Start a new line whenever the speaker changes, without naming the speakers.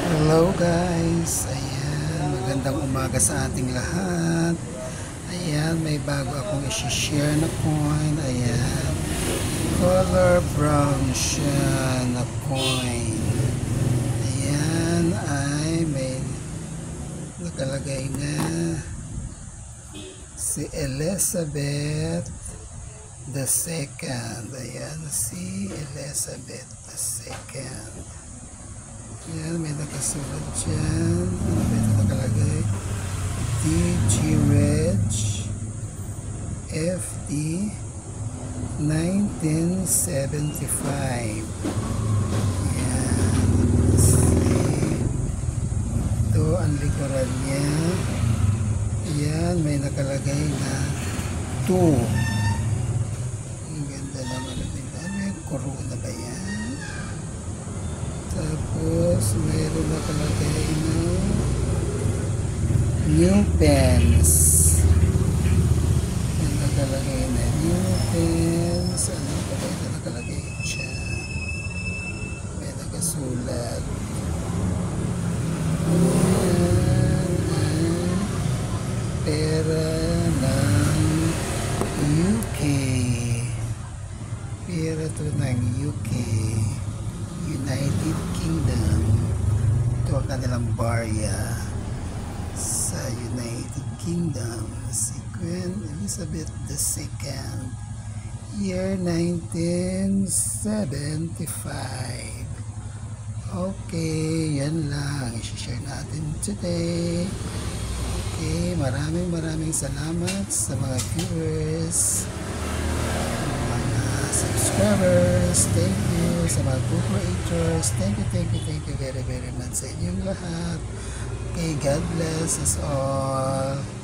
Hello guys, ayan, magandang umaga sa ating lahat. Ayan, may bago akong isi-share na coin. Ayan, color brown siya na coin. Ayan, ay may nakalagay na si Elizabeth the Second. Ayan, si Elizabeth the Second. Ayan, may nakasulat dyan. Ano ba ito nakalagay? D.G. Reg F.D. 1975. Ayan. Ito ang likuran niya. Ayan, may nakalagay na 2. Ang ganda naman nila. May corona ba yan? Tapos, mayroon nakalagay na new pens. May nakalagay na new pens. Ano pa ba ito nakalagay siya? May nakasulat. Ayan, pera ng UK. Pera to ng UK. United Kingdom. Ito ang kanilang barya sa United Kingdom. Si Queen Elizabeth II, year 1975. Okay, yan lang i-share natin today. Okay, maraming salamat sa mga viewers, subscribers. Thank you sa mga co-creators. Thank you very much sa inyong lahat. Okay, God bless us all.